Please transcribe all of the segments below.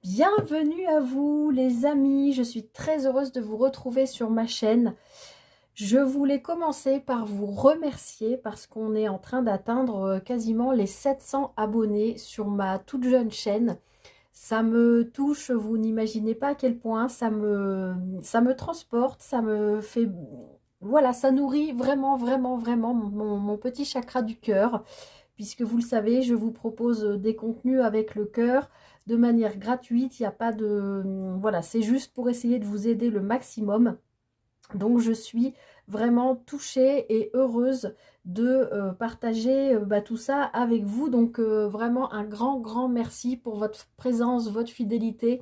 Bienvenue à vous les amis, je suis très heureuse de vous retrouver sur ma chaîne. Je voulais commencer par vous remercier parce qu'on est en train d'atteindre quasiment les 700 abonnés sur ma toute jeune chaîne. Ça me touche, vous n'imaginez pas à quel point ça me transporte, ça me fait... Voilà, ça nourrit vraiment, vraiment, vraiment mon petit chakra du cœur puisque vous le savez, je vous propose des contenus avec le cœur de manière gratuite. Il n'y a pas de... Voilà, c'est juste pour essayer de vous aider le maximum. Donc je suis vraiment touchée et heureuse de partager tout ça avec vous. Donc vraiment un grand, grand merci pour votre présence, votre fidélité.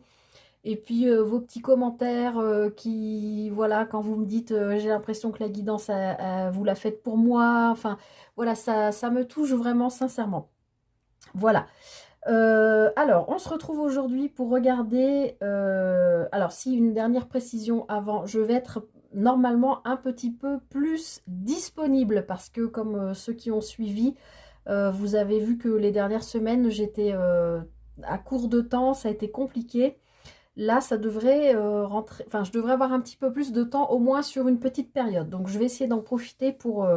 Et puis vos petits commentaires qui, voilà, quand vous me dites j'ai l'impression que la guidance, vous la faites pour moi. Enfin, voilà, ça me touche vraiment sincèrement. Voilà. Alors, on se retrouve aujourd'hui pour regarder... alors, si une dernière précision avant, je vais être normalement un petit peu plus disponible parce que comme ceux qui ont suivi, vous avez vu que les dernières semaines, j'étais à court de temps, ça a été compliqué. Là, ça devrait rentrer, enfin, je devrais avoir un petit peu plus de temps, au moins sur une petite période. Donc, je vais essayer d'en profiter pour,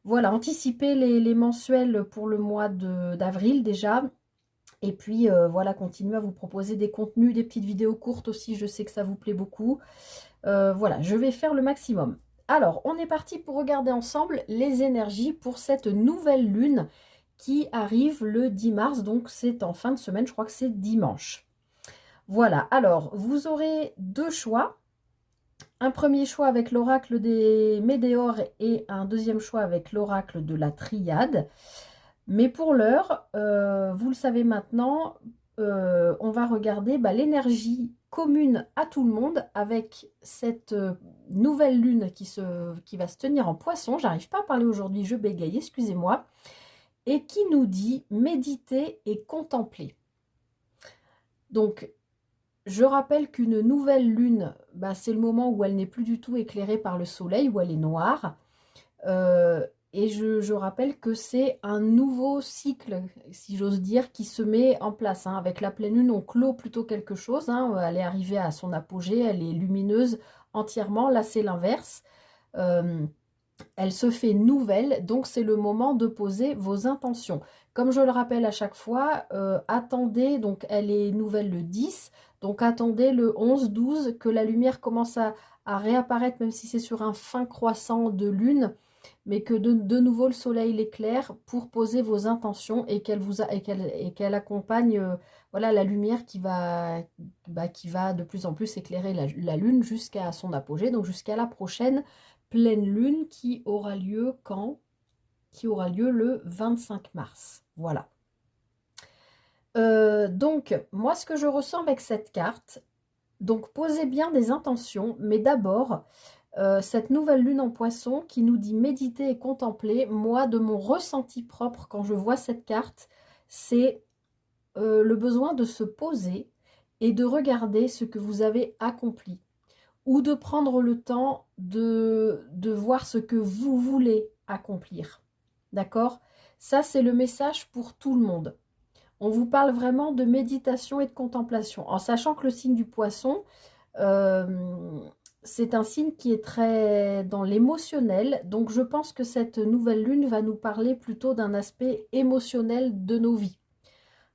voilà, anticiper les mensuels pour le mois d'avril déjà. Et puis, voilà, continuer à vous proposer des contenus, des petites vidéos courtes aussi. Je sais que ça vous plaît beaucoup. Voilà, je vais faire le maximum. Alors, on est parti pour regarder ensemble les énergies pour cette nouvelle lune qui arrive le 10 mars. Donc, c'est en fin de semaine, je crois que c'est dimanche. Voilà, alors vous aurez deux choix. Un premier choix avec l'oracle des Médéores et un deuxième choix avec l'oracle de la Triade. Mais pour l'heure, vous le savez maintenant, on va regarder l'énergie commune à tout le monde avec cette nouvelle lune qui va se tenir en Poisson. J'arrive pas à parler aujourd'hui, je bégaye, excusez-moi. Et qui nous dit méditer et contempler. Donc, je rappelle qu'une nouvelle lune, c'est le moment où elle n'est plus du tout éclairée par le soleil, où elle est noire. Et je rappelle que c'est un nouveau cycle, si j'ose dire, qui se met en place. Avec la pleine lune, on clôt plutôt quelque chose. Elle est arrivée à son apogée, elle est lumineuse entièrement. Là, c'est l'inverse. Euh, Elle se fait nouvelle, donc c'est le moment de poser vos intentions. Comme je le rappelle à chaque fois, attendez, donc elle est nouvelle le 10, donc attendez le 11, 12, que la lumière commence à réapparaître, même si c'est sur un fin croissant de lune, mais que de nouveau le soleil l'éclaire pour poser vos intentions et qu'elle accompagne voilà, la lumière qui va de plus en plus éclairer la lune jusqu'à son apogée, donc jusqu'à la prochaine pleine lune qui aura lieu quand? Qui aura lieu le 25 mars. Voilà. Donc, moi, ce que je ressens avec cette carte, donc posez bien des intentions, mais d'abord, cette nouvelle lune en Poisson qui nous dit méditer et contempler, moi, de mon ressenti propre quand je vois cette carte, c'est le besoin de se poser et de regarder ce que vous avez accompli ou de prendre le temps de voir ce que vous voulez accomplir. D'accord? Ça, c'est le message pour tout le monde. On vous parle vraiment de méditation et de contemplation, en sachant que le signe du poisson, euh, c'est un signe qui est très dans l'émotionnel. Donc, je pense que cette nouvelle lune va nous parler plutôt d'un aspect émotionnel de nos vies.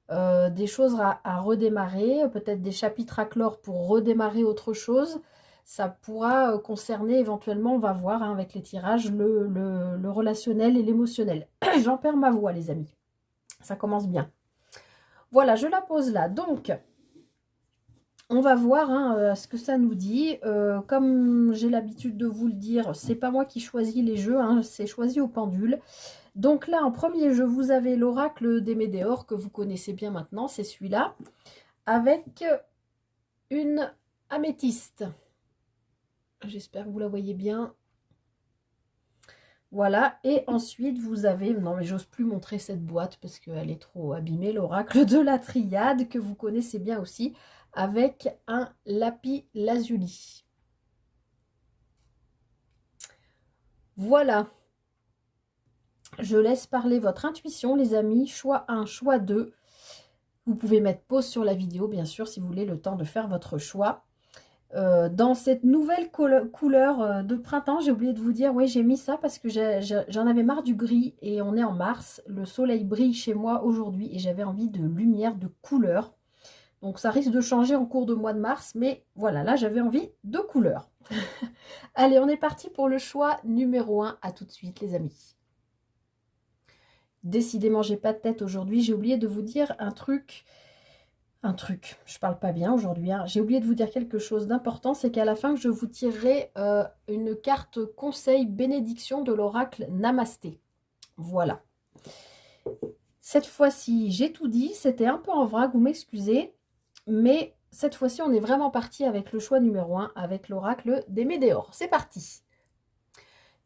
Des choses à redémarrer, peut-être des chapitres à clore pour redémarrer autre chose. Ça pourra concerner éventuellement, on va voir avec les tirages, le relationnel et l'émotionnel. J'en perds ma voix, les amis. Ça commence bien. Voilà, je la pose là. Donc, on va voir ce que ça nous dit. Comme j'ai l'habitude de vous le dire, c'est pas moi qui choisis les jeux, c'est choisi au pendule. Donc là, en premier jeu, vous avez l'oracle des Médéores que vous connaissez bien maintenant, c'est celui-là, avec une améthyste. J'espère que vous la voyez bien. Voilà, et ensuite vous avez, non mais j'ose plus montrer cette boîte parce qu'elle est trop abîmée, l'oracle de la Triade que vous connaissez bien aussi, avec un lapis lazuli. Voilà, je laisse parler votre intuition les amis, choix 1, choix 2. Vous pouvez mettre pause sur la vidéo, bien sûr, si vous voulez le temps de faire votre choix. Dans cette nouvelle couleur de printemps, j'ai oublié de vous dire, oui, j'ai mis ça parce que j'en avais marre du gris et on est en mars. Le soleil brille chez moi aujourd'hui et j'avais envie de lumière, de couleur. Donc ça risque de changer en cours de mois de mars, mais voilà, là j'avais envie de couleur. Allez, on est parti pour le choix numéro 1. À tout de suite les amis. Décidément, j'ai pas de tête aujourd'hui. J'ai oublié de vous dire un truc, je parle pas bien aujourd'hui, hein. J'ai oublié de vous dire quelque chose d'important, c'est qu'à la fin, je vous tirerai une carte conseil bénédiction de l'oracle Namasté. Voilà. Cette fois-ci, j'ai tout dit, c'était un peu en vrac, vous m'excusez, mais cette fois-ci, on est vraiment parti avec le choix numéro 1, avec l'oracle des Médéors. C'est parti.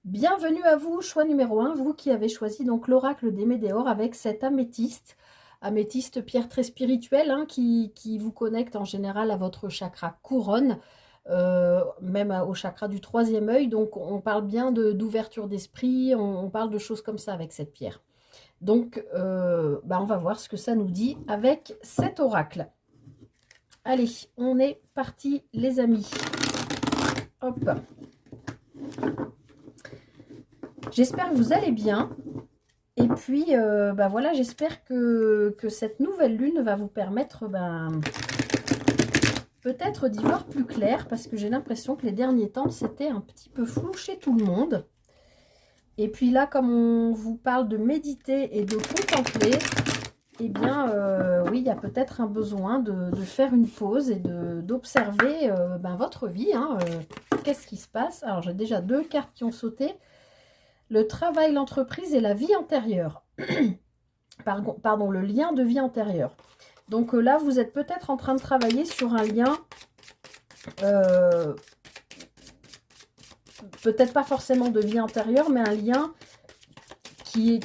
Bienvenue à vous, choix numéro 1, vous qui avez choisi donc l'oracle des Médéors avec cette améthyste. Améthyste, pierre très spirituelle, hein, qui vous connecte en général à votre chakra couronne, même au chakra du troisième œil. Donc on parle bien d'ouverture d'esprit, on parle de choses comme ça avec cette pierre. Donc on va voir ce que ça nous dit avec cet oracle. Allez, on est parti les amis. Hop. J'espère que vous allez bien. Et puis, voilà, j'espère que cette nouvelle lune va vous permettre peut-être d'y voir plus clair, parce que j'ai l'impression que les derniers temps, c'était un petit peu flou chez tout le monde. Et puis là, comme on vous parle de méditer et de contempler, eh bien, oui, il y a peut-être un besoin de faire une pause et d'observer votre vie. Hein, qu'est-ce qui se passe? Alors, j'ai déjà 2 cartes qui ont sauté. Le travail, l'entreprise et la vie antérieure. Pardon, le lien de vie antérieure. Donc là, vous êtes peut-être en train de travailler sur un lien, peut-être pas forcément de vie antérieure, mais un lien qui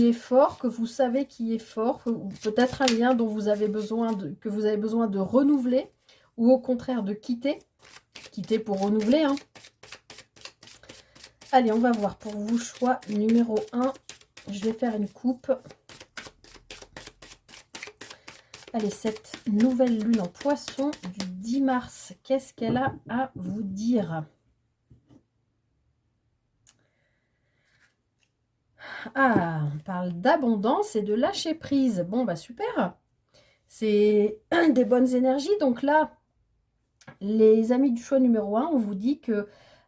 est fort, que vous savez qui est fort, peut-être un lien dont vous avez besoin que vous avez besoin de renouveler, ou au contraire de quitter pour renouveler, hein. Allez, on va voir pour vous, choix numéro 1. Je vais faire une coupe. Allez, cette nouvelle lune en poisson du 10 mars, qu'est-ce qu'elle a à vous dire? Ah, on parle d'abondance et de lâcher prise. Bon, bah super. C'est des bonnes énergies. Donc là, les amis du choix numéro 1, on vous dit que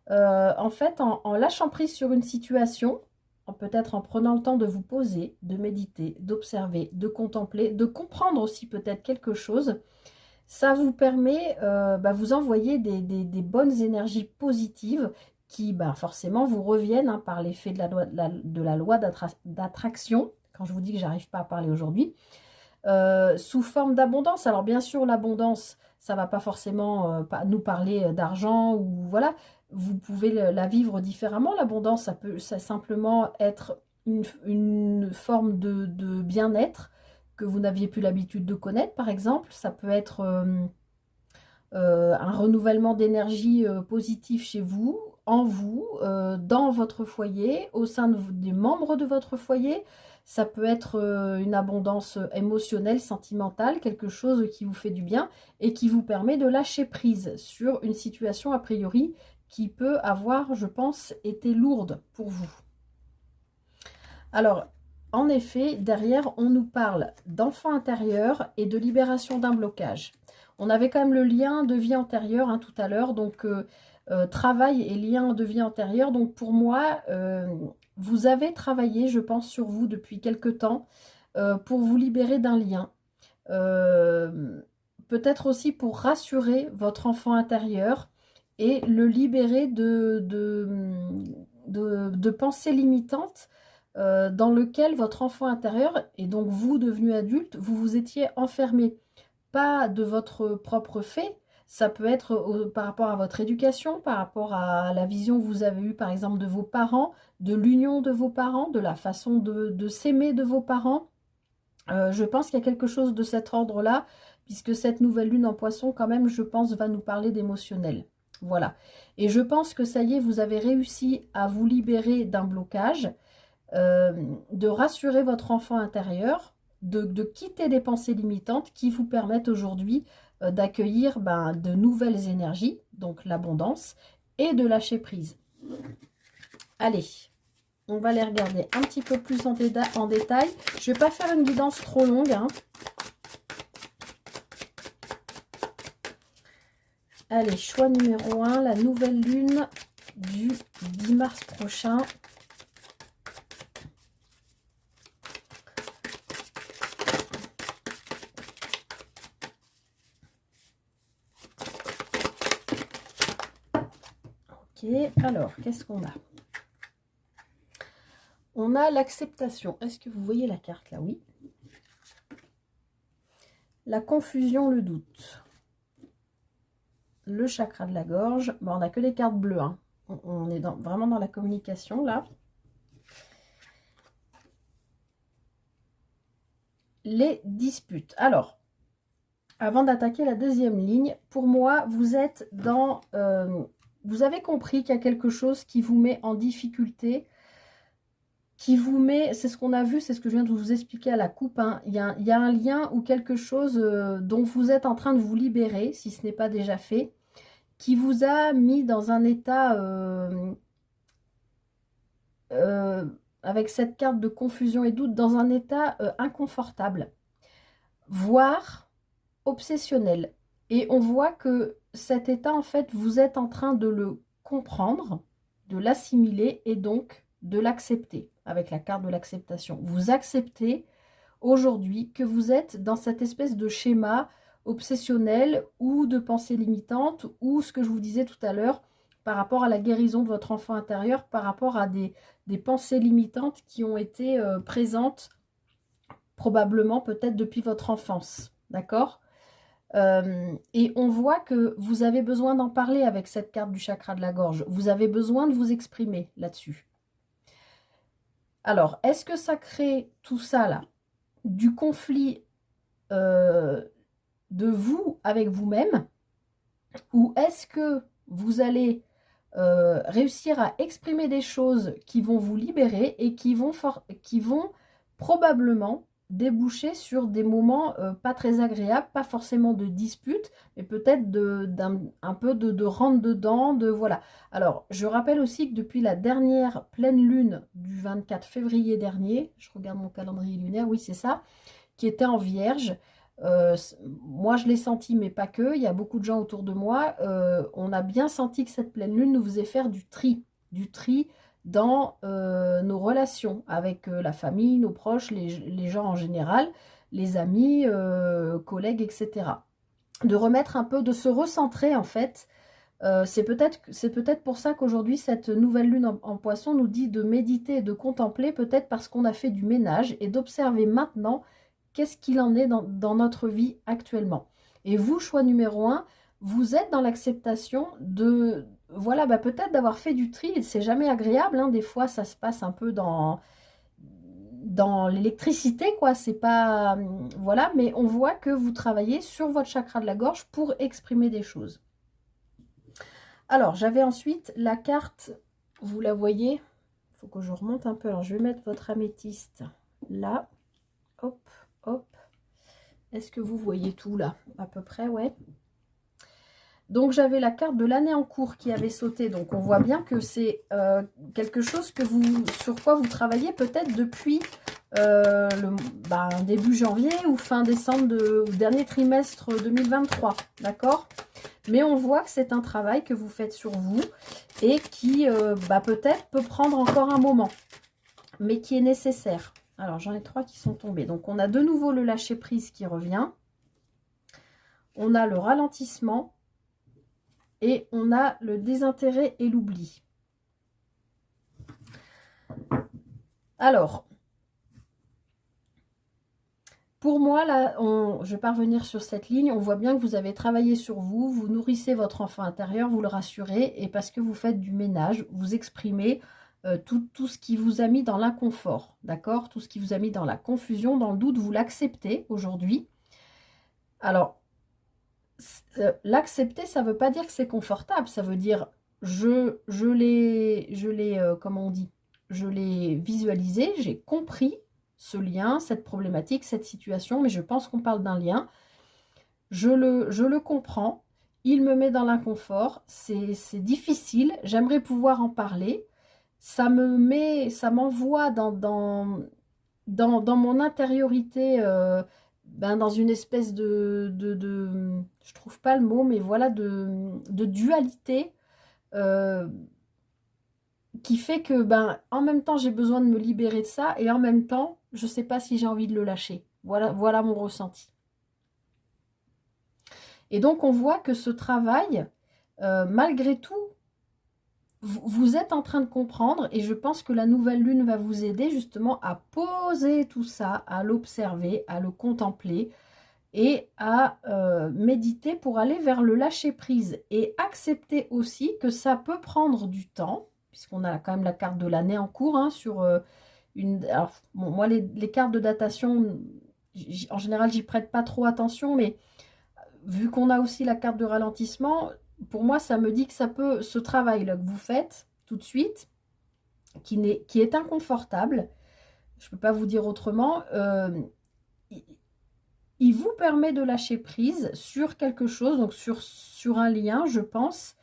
en fait, en lâchant prise sur une situation, peut-être en prenant le temps de vous poser, de méditer, d'observer, de contempler, de comprendre aussi peut-être quelque chose, ça vous permet, vous envoyer des bonnes énergies positives qui forcément vous reviennent, hein, par l'effet de la loi d'attraction, quand je vous dis que j'arrive pas à parler aujourd'hui, sous forme d'abondance. Alors bien sûr, l'abondance, ça va pas forcément nous parler d'argent, ou voilà, vous pouvez la vivre différemment. L'abondance, ça peut simplement être une forme de bien-être que vous n'aviez plus l'habitude de connaître, par exemple. Ça peut être un renouvellement d'énergie positive chez vous, en vous, dans votre foyer, au sein des membres de votre foyer. Ça peut être une abondance émotionnelle, sentimentale, quelque chose qui vous fait du bien et qui vous permet de lâcher prise sur une situation a priori qui peut avoir, je pense, été lourde pour vous. Alors, en effet, derrière, on nous parle d'enfant intérieur et de libération d'un blocage. On avait quand même le lien de vie antérieure, hein, tout à l'heure, donc travail et lien de vie antérieure. Donc pour moi, vous avez travaillé, je pense, sur vous depuis quelque temps pour vous libérer d'un lien. Peut-être aussi pour rassurer votre enfant intérieur et le libérer de pensées limitantes dans lequel votre enfant intérieur, et donc vous devenu adulte, vous vous étiez enfermé. Pas de votre propre fait, ça peut être par rapport à votre éducation, par rapport à la vision que vous avez eue par exemple de vos parents, de l'union de vos parents, de la façon de s'aimer de vos parents. Je pense qu'il y a quelque chose de cet ordre-là, puisque cette nouvelle lune en poisson, quand même, je pense, va nous parler d'émotionnel. Voilà. Et je pense que ça y est, vous avez réussi à vous libérer d'un blocage, de rassurer votre enfant intérieur, de quitter des pensées limitantes qui vous permettent aujourd'hui d'accueillir de nouvelles énergies, donc l'abondance, et de lâcher prise. Allez, on va les regarder un petit peu plus en détail. Je ne vais pas faire une guidance trop longue, hein. Allez, choix numéro 1, la nouvelle lune du 10 mars prochain. Ok, alors, qu'est-ce qu'on a? On a l'acceptation. Est-ce que vous voyez la carte là? Oui. La confusion, le doute. Le chakra de la gorge. Bon, on n'a que les cartes bleues, hein. On est vraiment dans la communication là. Les disputes. Alors, avant d'attaquer la deuxième ligne, pour moi, vous êtes dans... vous avez compris qu'il y a quelque chose qui vous met en difficulté, qui vous met... C'est ce qu'on a vu, c'est ce que je viens de vous expliquer à la coupe, hein. Il y a un lien ou quelque chose dont vous êtes en train de vous libérer, si ce n'est pas déjà fait, qui vous a mis dans un état... avec cette carte de confusion et doute, dans un état inconfortable, voire obsessionnel. Et on voit que cet état, en fait, vous êtes en train de le comprendre, de l'assimiler et donc de l'accepter, avec la carte de l'acceptation. Vous acceptez aujourd'hui que vous êtes dans cette espèce de schéma obsessionnel ou de pensée limitante, ou ce que je vous disais tout à l'heure, par rapport à la guérison de votre enfant intérieur, par rapport à des pensées limitantes qui ont été présentes probablement peut-être depuis votre enfance, d'accord? Et on voit que vous avez besoin d'en parler avec cette carte du chakra de la gorge. Vous avez besoin de vous exprimer là-dessus. Alors, est-ce que ça crée tout ça là, du conflit de vous avec vous-même, ou est-ce que vous allez réussir à exprimer des choses qui vont vous libérer et qui vont probablement déboucher sur des moments pas très agréables, pas forcément de disputes, mais peut-être un peu de rentre dedans, de voilà. Alors, je rappelle aussi que depuis la dernière pleine lune du 24 février dernier, je regarde mon calendrier lunaire, oui c'est ça, qui était en Vierge. Moi je l'ai senti, mais pas que, il y a beaucoup de gens autour de moi, on a bien senti que cette pleine lune nous faisait faire du tri dans nos relations avec la famille, nos proches, les gens en général, les amis, collègues, etc. De remettre un peu, de se recentrer en fait. C'est peut-être pour ça qu'aujourd'hui cette nouvelle lune en poisson nous dit de méditer et de contempler, peut-être parce qu'on a fait du ménage, et d'observer maintenant qu'est-ce qu'il en est dans notre vie actuellement. Et vous, choix numéro 1, vous êtes dans l'acceptation de, voilà, peut-être d'avoir fait du tri. C'est jamais agréable, hein, des fois ça se passe un peu dans l'électricité, quoi. C'est pas, voilà, mais on voit que vous travaillez sur votre chakra de la gorge pour exprimer des choses. Alors, j'avais ensuite la carte, vous la voyez, il faut que je remonte un peu. Alors, je vais mettre votre améthyste là, hop, hop. Est-ce que vous voyez tout là? À peu près, ouais. Donc, j'avais la carte de l'année en cours qui avait sauté. Donc, on voit bien que c'est quelque chose que sur quoi vous travaillez peut-être depuis début janvier ou fin décembre, dernier trimestre 2023. D'accord? Mais on voit que c'est un travail que vous faites sur vous et qui peut-être peut prendre encore un moment, mais qui est nécessaire. Alors, j'en ai 3 qui sont tombés. Donc, on a de nouveau le lâcher-prise qui revient. On a le ralentissement. Et on a le désintérêt et l'oubli. Alors, pour moi, là, je vais pas revenir sur cette ligne. On voit bien que vous avez travaillé sur vous. Vous nourrissez votre enfant intérieur, vous le rassurez. Et parce que vous faites du ménage, vous exprimez tout ce qui vous a mis dans l'inconfort, d'accord? Tout ce qui vous a mis dans la confusion, dans le doute, vous l'acceptez aujourd'hui. Alors, l'accepter, ça ne veut pas dire que c'est confortable, ça veut dire comment on dit, je l'ai visualisé, j'ai compris ce lien, cette problématique, cette situation, mais je pense qu'on parle d'un lien. Je le comprends, il me met dans l'inconfort, c'est difficile, j'aimerais pouvoir en parler. Ça m'envoie dans mon intériorité, dans une espèce je trouve pas le mot, mais voilà, de dualité, euh, qui fait que, en même temps, j'ai besoin de me libérer de ça, et en même temps, je sais pas si j'ai envie de le lâcher. Voilà mon ressenti. Et donc, on voit que ce travail, malgré tout, vous êtes en train de comprendre, et je pense que la nouvelle lune va vous aider justement à poser tout ça, à l'observer, à le contempler et à méditer pour aller vers le lâcher-prise et accepter aussi que ça peut prendre du temps, puisqu'on a quand même la carte de l'année en cours, hein, sur une... Alors, bon, moi, les cartes de datation, en général, j'y prête pas trop attention, mais vu qu'on a aussi la carte de ralentissement, pour moi, ça me dit que ça peut, ce travail-là que vous faites tout de suite, qui est inconfortable, je ne peux pas vous dire autrement, il vous permet de lâcher prise sur quelque chose, donc sur un lien, je pense.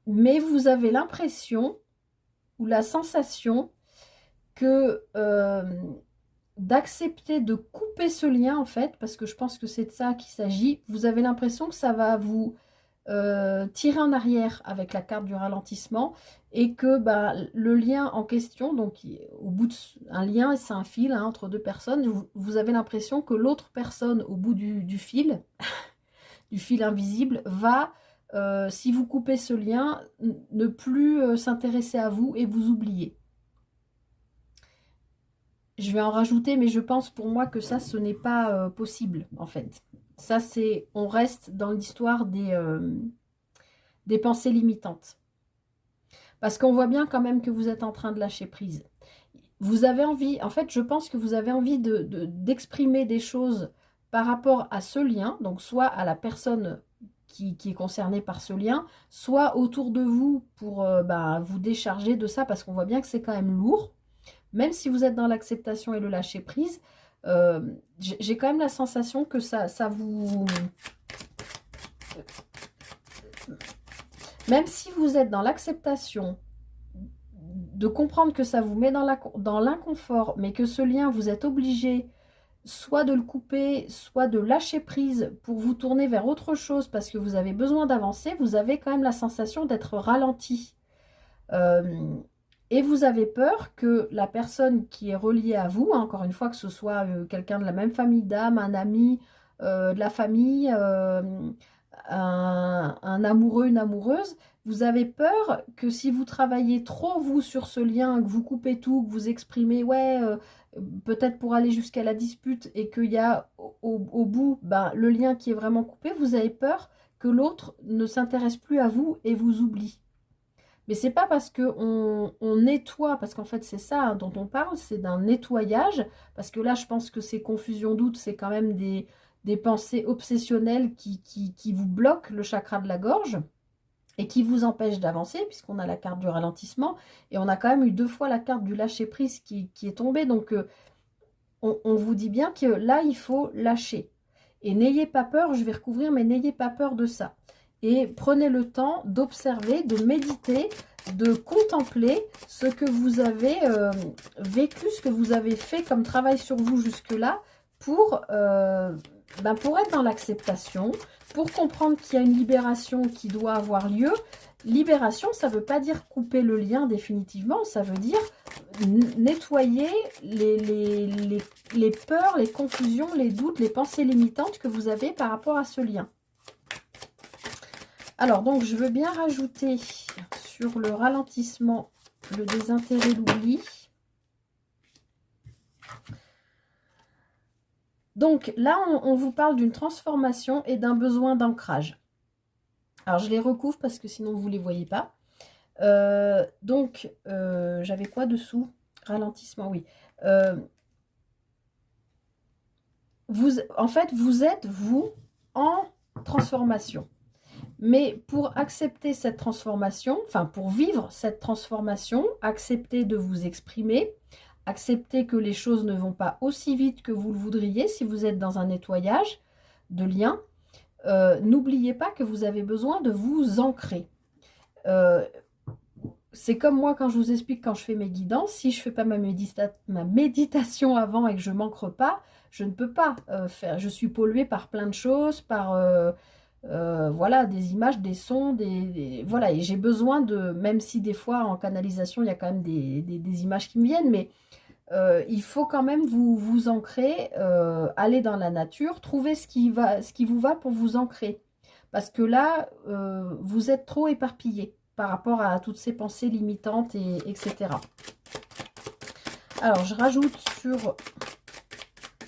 Mais vous avez l'impression ou la sensation que d'accepter de couper ce lien, en fait, parce que je pense que c'est de ça qu'il s'agit, vous avez l'impression que ça va vous tirer en arrière avec la carte du ralentissement, et que le lien en question, donc au bout un lien, c'est un fil, hein, entre deux personnes, vous avez l'impression que l'autre personne au bout du fil, du fil invisible, va, si vous coupez ce lien, ne plus s'intéresser à vous et vous oublier. Je vais en rajouter, mais je pense pour moi que ça, ce n'est pas possible, en fait. Ça, on reste dans l'histoire des pensées limitantes. Parce qu'on voit bien quand même que vous êtes en train de lâcher prise. Vous avez envie, en fait, je pense que vous avez envie d'exprimer des choses par rapport à ce lien, donc soit à la personne qui est concernée par ce lien, soit autour de vous pour vous décharger de ça, parce qu'on voit bien que c'est quand même lourd. Même si vous êtes dans l'acceptation et le lâcher prise, j'ai quand même la sensation que ça vous... Même si vous êtes dans l'acceptation, de comprendre que ça vous met dans l'inconfort, mais que ce lien, vous êtes obligé soit de le couper, soit de lâcher prise pour vous tourner vers autre chose parce que vous avez besoin d'avancer, vous avez quand même la sensation d'être ralenti. Et vous avez peur que la personne qui est reliée à vous, hein, encore une fois, que ce soit quelqu'un de la même famille d'âme, un ami, de la famille, un amoureux, une amoureuse, vous avez peur que si vous travaillez trop, vous, sur ce lien, que vous coupez tout, que vous exprimez, ouais, peut-être pour aller jusqu'à la dispute, et qu'il y a au bout le lien qui est vraiment coupé, vous avez peur que l'autre ne s'intéresse plus à vous et vous oublie. Mais c'est pas parce qu'on nettoie, parce qu'en fait c'est ça, hein, dont on parle, c'est d'un nettoyage, parce que là je pense que ces confusions doutes, c'est quand même des pensées obsessionnelles qui vous bloquent le chakra de la gorge et qui vous empêchent d'avancer, puisqu'on a la carte du ralentissement, et on a quand même eu 2 fois la carte du lâcher-prise qui est tombée, donc on vous dit bien que là il faut lâcher. Et n'ayez pas peur, je vais recouvrir, mais n'ayez pas peur de ça. Et prenez le temps d'observer, de méditer, de contempler ce que vous avez vécu, ce que vous avez fait comme travail sur vous jusque-là pour être dans l'acceptation, pour comprendre qu'il y a une libération qui doit avoir lieu. Libération, ça ne veut pas dire couper le lien définitivement, ça veut dire nettoyer les peurs, les confusions, les doutes, les pensées limitantes que vous avez par rapport à ce lien. Alors, donc, je veux bien rajouter sur le ralentissement, le désintérêt, l'oubli. Donc, là, on vous parle d'une transformation et d'un besoin d'ancrage. Alors, je les recouvre parce que sinon, vous ne les voyez pas. J'avais quoi dessous? Ralentissement, oui. En fait, vous êtes, vous, en transformation. Mais pour accepter cette transformation, enfin pour vivre cette transformation, accepter de vous exprimer, accepter que les choses ne vont pas aussi vite que vous le voudriez si vous êtes dans un nettoyage de liens, n'oubliez pas que vous avez besoin de vous ancrer. C'est comme moi quand je vous explique quand je fais mes guidances, si je ne fais pas ma méditation avant et que je m'ancre pas, je ne peux pas faire. Je suis polluée par plein de choses, par voilà, des images, des sons, voilà, et j'ai besoin de, même si des fois en canalisation il y a quand même des images qui me viennent, mais il faut quand même vous ancrer, aller dans la nature, trouver ce qui vous va pour vous ancrer. Parce que là, vous êtes trop éparpillé par rapport à toutes ces pensées limitantes, etc. Alors, je rajoute sur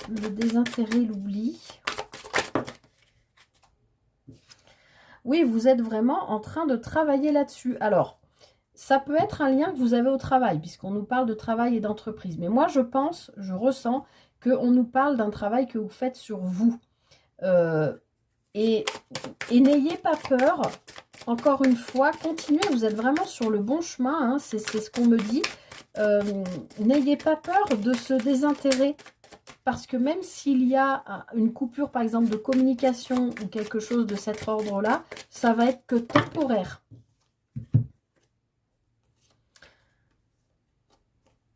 le désintérêt, l'oubli. Oui, vous êtes vraiment en train de travailler là-dessus. Alors, ça peut être un lien que vous avez au travail, puisqu'on nous parle de travail et d'entreprise. Mais moi, je pense, je ressens qu'on nous parle d'un travail que vous faites sur vous. Et n'ayez pas peur, encore une fois, continuez, vous êtes vraiment sur le bon chemin, hein, c'est ce qu'on me dit. N'ayez pas peur de ce désintérêt, parce que même s'il y a une coupure, par exemple, de communication ou quelque chose de cet ordre-là, ça va être que temporaire.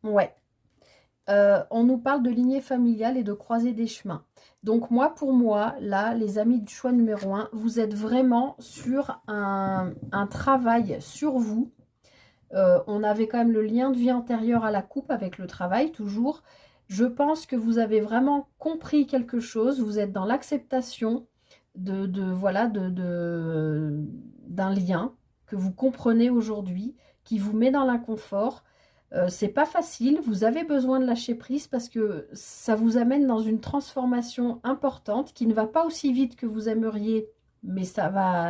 Ouais. On nous parle de lignée familiale et de croiser des chemins. Donc moi, pour moi, là, les amis du choix numéro 1, vous êtes vraiment sur un travail sur vous. On avait quand même le lien de vie antérieur à la coupe avec le travail, toujours. Je pense que vous avez vraiment compris quelque chose. Vous êtes dans l'acceptation voilà, d'un lien que vous comprenez aujourd'hui, qui vous met dans l'inconfort. C'est pas facile, vous avez besoin de lâcher prise parce que ça vous amène dans une transformation importante qui ne va pas aussi vite que vous aimeriez, mais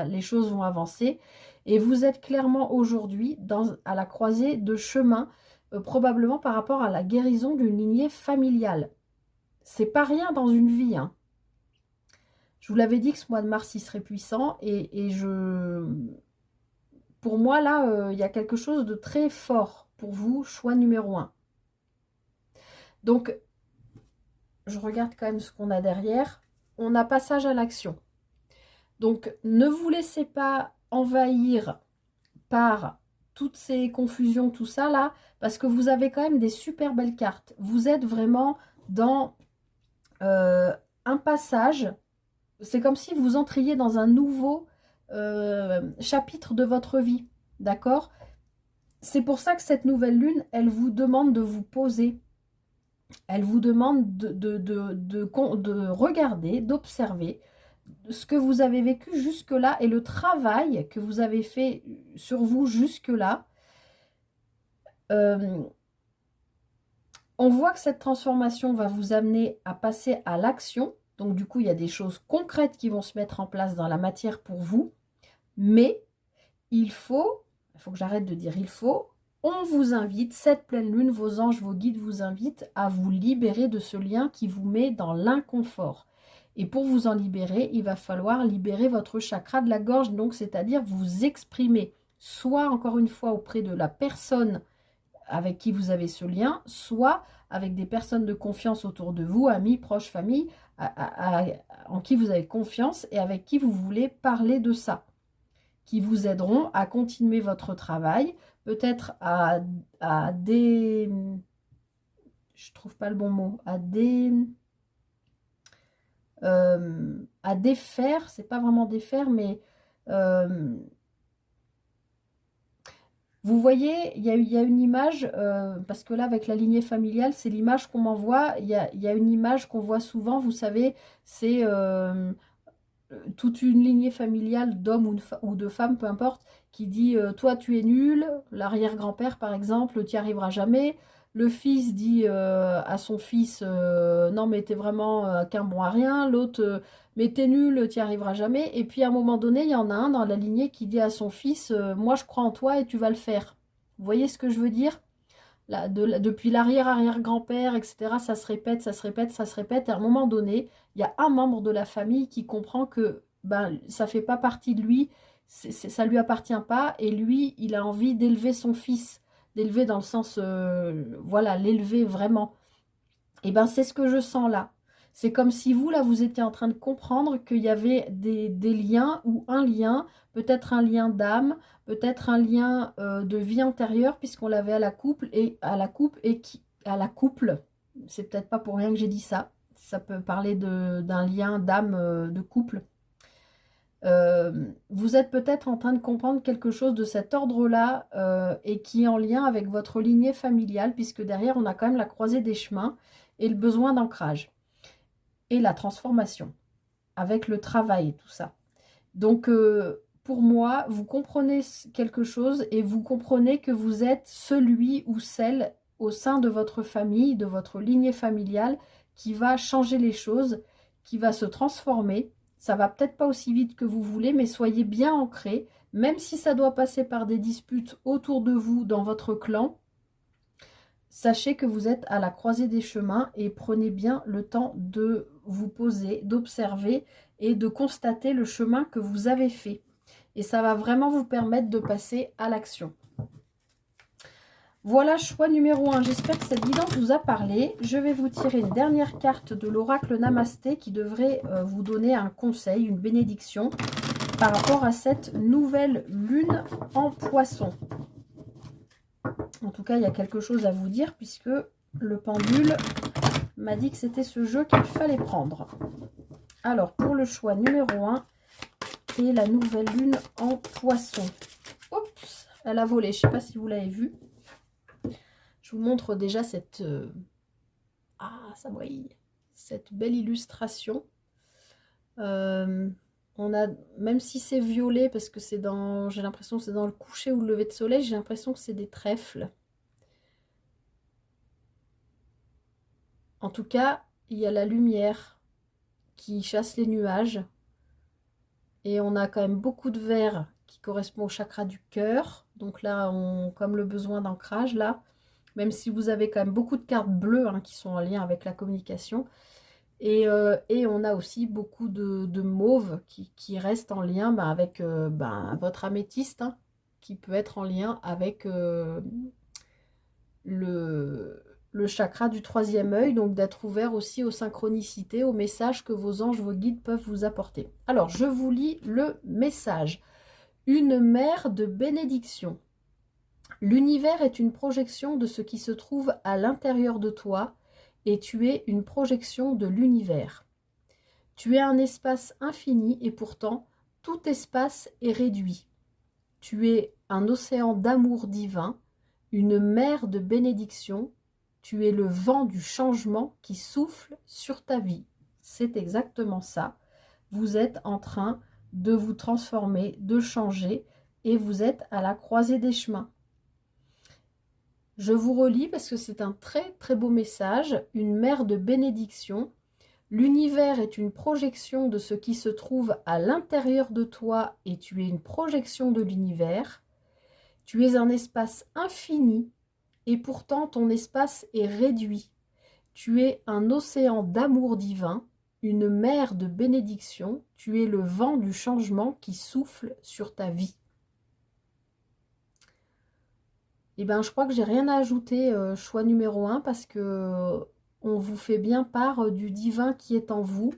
les choses vont avancer. Et vous êtes clairement aujourd'hui à la croisée de chemins, probablement par rapport à la guérison d'une lignée familiale. C'est pas rien dans une vie, hein. Je vous l'avais dit que ce mois de mars, il serait puissant pour moi, là, il y a quelque chose de très fort pour vous, choix numéro 1. Donc, je regarde quand même ce qu'on a derrière. On a passage à l'action. Donc, ne vous laissez pas envahir par toutes ces confusions, tout ça là, parce que vous avez quand même des super belles cartes. Vous êtes vraiment dans un passage. C'est comme si vous entriez dans un nouveau chapitre de votre vie, d'accord? C'est pour ça que cette nouvelle lune, elle vous demande de vous poser. Elle vous demande de regarder, d'observer ce que vous avez vécu jusque-là et le travail que vous avez fait sur vous jusque-là. On voit que cette transformation va vous amener à passer à l'action. Donc, du coup, il y a des choses concrètes qui vont se mettre en place dans la matière pour vous. Mais il faut que j'arrête de dire il faut, on vous invite, cette pleine lune, vos anges, vos guides vous invitent à vous libérer de ce lien qui vous met dans l'inconfort. Et pour vous en libérer, il va falloir libérer votre chakra de la gorge, donc c'est-à-dire vous exprimer, soit encore une fois auprès de la personne avec qui vous avez ce lien, soit avec des personnes de confiance autour de vous, amis, proches, famille, en qui vous avez confiance et avec qui vous voulez parler de ça, qui vous aideront à continuer votre travail, peut-être à je trouve pas le bon mot, à défaire, c'est pas vraiment défaire, mais vous voyez, il y a une image, parce que là, avec la lignée familiale, c'est l'image qu'on m'envoie. Il y a une image qu'on voit souvent, vous savez, c'est toute une lignée familiale d'hommes ou de femmes, peu importe, qui dit toi tu es nul, l'arrière-grand-père par exemple, tu n'y arriveras jamais. Le fils dit à son fils non mais t'es vraiment qu'un bon à rien. L'autre mais t'es nul, tu n'y arriveras jamais. Et puis à un moment donné, il y en a un dans la lignée qui dit à son fils moi je crois en toi et tu vas le faire. Vous voyez ce que je veux dire? Là, depuis l'arrière-arrière-grand-père, etc., ça se répète, ça se répète, ça se répète. Et à un moment donné, il y a un membre de la famille qui comprend que ben, ça ne fait pas partie de lui, ça lui appartient pas, et lui, il a envie d'élever son fils, d'élever dans le sens, voilà, l'élever vraiment. Et ben c'est ce que je sens là. C'est comme si vous, là, vous étiez en train de comprendre qu'il y avait des liens, ou un lien, peut-être un lien d'âme, peut-être un lien de vie antérieure, puisqu'on l'avait à la couple, à la couple, c'est peut-être pas pour rien que j'ai dit ça. Ça peut parler d'un lien d'âme, de couple. Vous êtes peut-être en train de comprendre quelque chose de cet ordre-là, et qui est en lien avec votre lignée familiale, puisque derrière, on a quand même la croisée des chemins et le besoin d'ancrage et la transformation avec le travail et tout ça. Donc, pour moi, vous comprenez quelque chose, et vous comprenez que vous êtes celui ou celle au sein de votre famille, de votre lignée familiale, qui va changer les choses, qui va se transformer. Ça va peut-être pas aussi vite que vous voulez, mais soyez bien ancrés, même si ça doit passer par des disputes autour de vous, dans votre clan. Sachez que vous êtes à la croisée des chemins, et prenez bien le temps de vous poser, d'observer et de constater le chemin que vous avez fait. Et ça va vraiment vous permettre de passer à l'action. Voilà, choix numéro 1. J'espère que cette guidance vous a parlé. Je vais vous tirer une dernière carte de l'oracle Namasté qui devrait vous donner un conseil, une bénédiction par rapport à cette nouvelle lune en poisson. En tout cas, il y a quelque chose à vous dire, puisque le pendule m'a dit que c'était ce jeu qu'il fallait prendre. Alors, pour le choix numéro 1 et la nouvelle lune en poisson. Oups, elle a volé, je ne sais pas si vous l'avez vu. Je vous montre déjà cette... ah, ça brille. Cette belle illustration. On a, même si c'est violet, parce que c'est dans... J'ai l'impression que c'est dans le coucher ou le lever de soleil, j'ai l'impression que c'est des trèfles. En tout cas, il y a la lumière qui chasse les nuages. Et on a quand même beaucoup de vert qui correspond au chakra du cœur. Donc là, comme le besoin d'ancrage, là, même si vous avez quand même beaucoup de cartes bleues, hein, qui sont en lien avec la communication. Et on a aussi beaucoup de mauve qui reste en lien, avec votre améthyste, hein, qui peut être en lien avec le chakra du troisième œil, donc d'être ouvert aussi aux synchronicités, aux messages que vos anges, vos guides peuvent vous apporter. Alors, je vous lis le message. Une mère de bénédiction. L'univers est une projection de ce qui se trouve à l'intérieur de toi, et tu es une projection de l'univers. Tu es un espace infini, et pourtant, tout espace est réduit. Tu es un océan d'amour divin, une mer de bénédiction. Tu es le vent du changement qui souffle sur ta vie. C'est exactement ça. Vous êtes en train de vous transformer, de changer, et vous êtes à la croisée des chemins. Je vous relis parce que c'est un très très beau message. Une mer de bénédiction. L'univers est une projection de ce qui se trouve à l'intérieur de toi, et tu es une projection de l'univers. Tu es un espace infini, et pourtant ton espace est réduit. Tu es un océan d'amour divin, une mer de bénédiction. Tu es le vent du changement qui souffle sur ta vie. Eh bien, je crois que j'ai rien à ajouter, choix numéro 1, parce que on vous fait bien part du divin qui est en vous.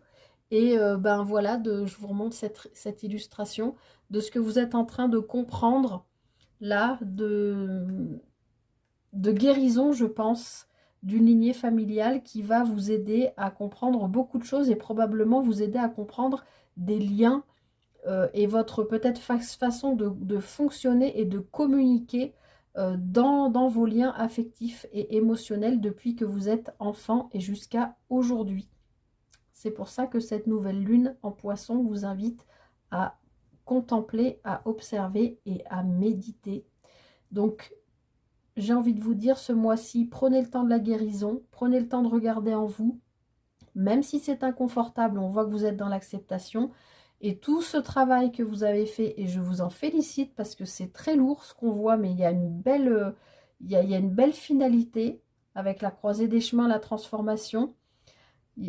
Et voilà, je vous remonte cette illustration de ce que vous êtes en train de comprendre là, de guérison, je pense, d'une lignée familiale qui va vous aider à comprendre beaucoup de choses, et probablement vous aider à comprendre des liens, et votre peut-être façon de fonctionner et de communiquer dans vos liens affectifs et émotionnels depuis que vous êtes enfant et jusqu'à aujourd'hui. C'est pour ça que cette nouvelle lune en poisson vous invite à contempler, à observer et à méditer. Donc, j'ai envie de vous dire, ce mois-ci, prenez le temps de la guérison, prenez le temps de regarder en vous, même si c'est inconfortable, on voit que vous êtes dans l'acceptation. Et tout ce travail que vous avez fait, et je vous en félicite parce que c'est très lourd ce qu'on voit, mais il y a une belle, il y a une belle finalité avec la croisée des chemins, la transformation.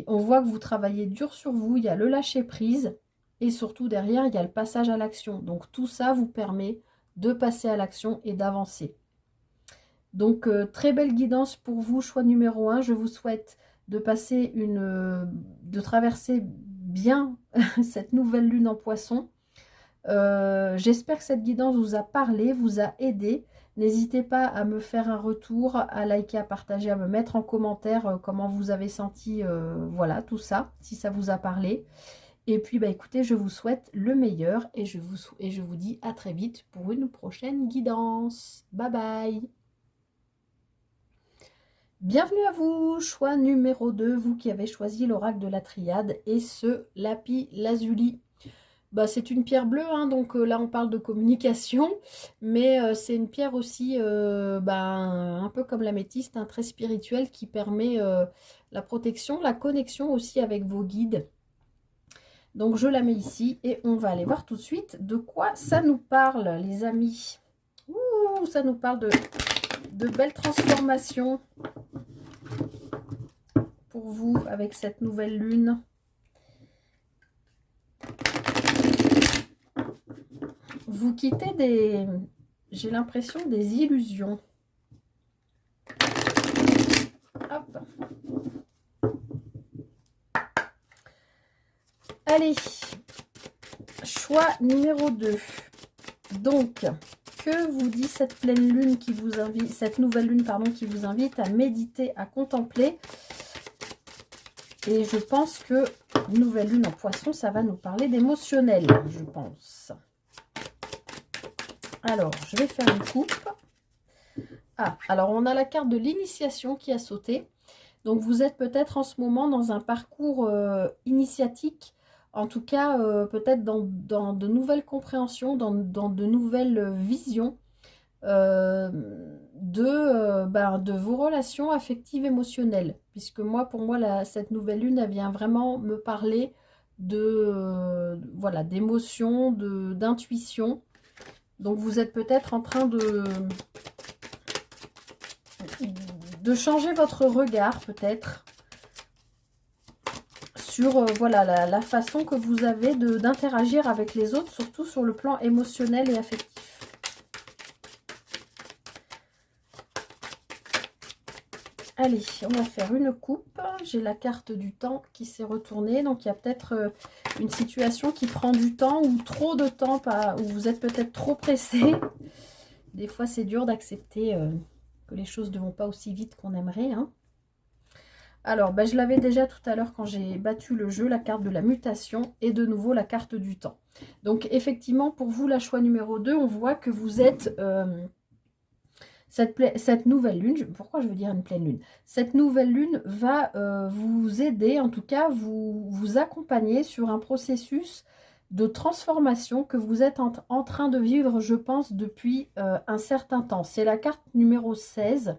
On voit que vous travaillez dur sur vous, il y a le lâcher prise, et surtout derrière, il y a le passage à l'action. Donc tout ça vous permet de passer à l'action et d'avancer. Donc très belle guidance pour vous, choix numéro 1. Je vous souhaite de passer de traverser bien cette nouvelle lune en Poisson. J'espère que cette guidance vous a parlé, vous a aidé. N'hésitez pas à me faire un retour, à liker, à partager, à me mettre en commentaire comment vous avez senti, voilà, tout ça, si ça vous a parlé. Et puis, bah, écoutez, je vous souhaite le meilleur et je vous dis à très vite pour une prochaine guidance. Bye bye! Bienvenue à vous, choix numéro 2, vous qui avez choisi l'oracle de la triade et ce lapis lazuli. Bah, c'est une pierre bleue, hein, donc là on parle de communication, mais c'est une pierre aussi un peu comme l'améthyste, hein, très spirituelle qui permet la protection, la connexion aussi avec vos guides. Donc je la mets ici et on va aller voir tout de suite de quoi ça nous parle, les amis. Ouh, ça nous parle de belles transformations pour vous avec cette nouvelle lune. Vous quittez j'ai l'impression, des illusions. Hop. Allez, choix numéro 2. Donc, que vous dit cette pleine lune qui vous invite, cette nouvelle lune, pardon, qui vous invite à méditer, à contempler. Et je pense que nouvelle lune en Poisson, ça va nous parler d'émotionnel, je pense. Alors, je vais faire une coupe. Ah, alors on a la carte de l'initiation qui a sauté. Donc, vous êtes peut-être en ce moment dans un parcours initiatique. En tout cas, peut-être dans de nouvelles compréhensions, dans de nouvelles visions de vos relations affectives émotionnelles. Puisque moi, pour moi, cette nouvelle lune, elle vient vraiment me parler voilà, d'émotions, d'intuition. Donc, vous êtes peut-être en train de changer votre regard, peut-être, sur voilà, la façon que vous avez d'interagir avec les autres, surtout sur le plan émotionnel et affectif. Allez, on va faire une coupe. J'ai la carte du temps qui s'est retournée. Donc, il y a peut-être une situation qui prend du temps ou trop de temps, où vous êtes peut-être trop pressé. Des fois, c'est dur d'accepter que les choses ne vont pas aussi vite qu'on aimerait. Hein. Alors, je l'avais déjà tout à l'heure quand j'ai battu le jeu, la carte de la mutation et de nouveau la carte du temps. Donc, effectivement, pour vous, la choix numéro 2, on voit que vous êtes... Cette nouvelle lune, pourquoi je veux dire une pleine lune? Cette nouvelle lune va vous aider, en tout cas vous accompagner sur un processus de transformation que vous êtes en train de vivre, je pense, depuis un certain temps. C'est la carte numéro 16.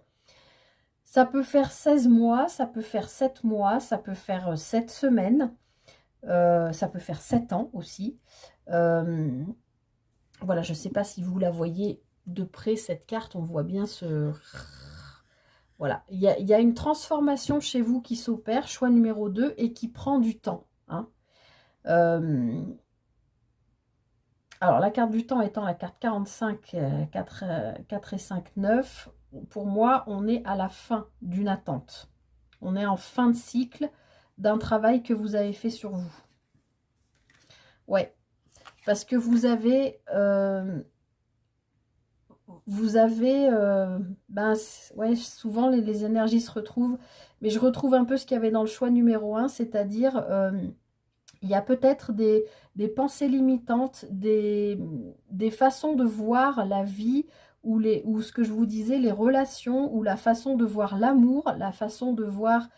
Ça peut faire 16 mois, ça peut faire 7 mois, ça peut faire 7 semaines, ça peut faire 7 ans aussi. Voilà, je ne sais pas si vous la voyez de près, cette carte, on voit bien ce... Voilà, il y a une transformation chez vous qui s'opère, choix numéro 2, et qui prend du temps. Hein. Alors, la carte du temps étant la carte 45, 4 et 5, 9, pour moi, on est à la fin d'une attente. On est en fin de cycle d'un travail que vous avez fait sur vous. Ouais, parce que vous avez... ouais, souvent les énergies se retrouvent, mais je retrouve un peu ce qu'il y avait dans le choix numéro 1, c'est-à-dire il y a peut-être des pensées limitantes, des façons de voir la vie, ou ce que je vous disais, les relations, ou la façon de voir l'amour, la façon de voir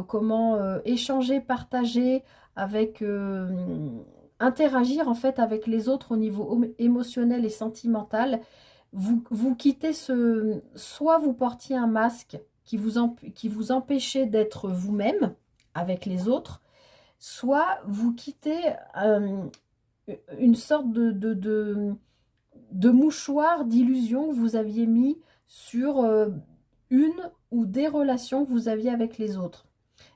comment échanger, partager, avec interagir en fait avec les autres au niveau émotionnel et sentimental. Vous quittez soit vous portiez un masque qui vous empêchait d'être vous-même avec les autres, soit vous quittez une sorte de mouchoir d'illusion que vous aviez mis sur une ou des relations que vous aviez avec les autres.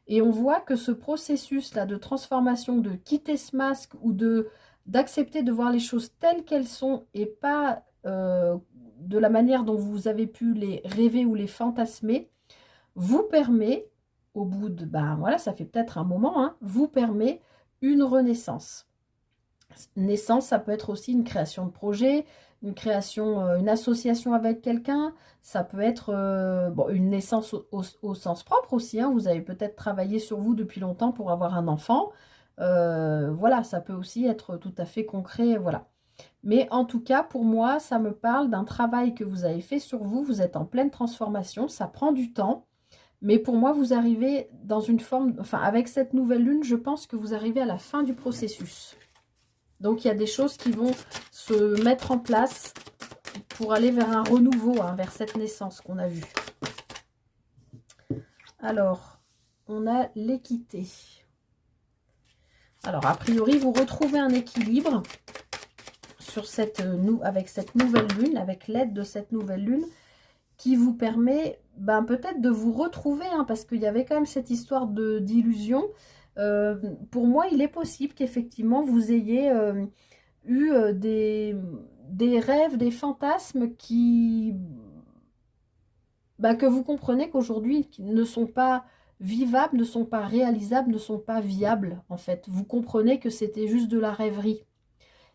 Et on voit que ce processus-là de transformation, de quitter ce masque ou d'accepter de voir les choses telles qu'elles sont et pas de la manière dont vous avez pu les rêver ou les fantasmer, vous permet, au bout de, ben voilà, ça fait peut-être un moment, hein, vous permet une renaissance. Naissance, ça peut être aussi une création de projet, une création, une association avec quelqu'un, ça peut être bon, une naissance au sens propre aussi, hein. Vous avez peut-être travaillé sur vous depuis longtemps pour avoir un enfant. Voilà, ça peut aussi être tout à fait concret, voilà. Mais en tout cas, pour moi, ça me parle d'un travail que vous avez fait sur vous, vous êtes en pleine transformation, ça prend du temps, mais pour moi, vous arrivez dans une forme, enfin, avec cette nouvelle lune, je pense que vous arrivez à la fin du processus. Donc, il y a des choses qui vont se mettre en place pour aller vers un renouveau, hein, vers cette naissance qu'on a vue. Alors, on a l'équité. Alors, a priori, vous retrouvez un équilibre sur avec cette nouvelle lune, avec l'aide de cette nouvelle lune, qui vous permet peut-être de vous retrouver, hein, parce qu'il y avait quand même cette histoire d'illusion. Pour moi, il est possible qu'effectivement, vous ayez eu des rêves, des fantasmes que vous comprenez qu'aujourd'hui ne sont pas vivables, ne sont pas réalisables, ne sont pas viables, en fait. Vous comprenez que c'était juste de la rêverie.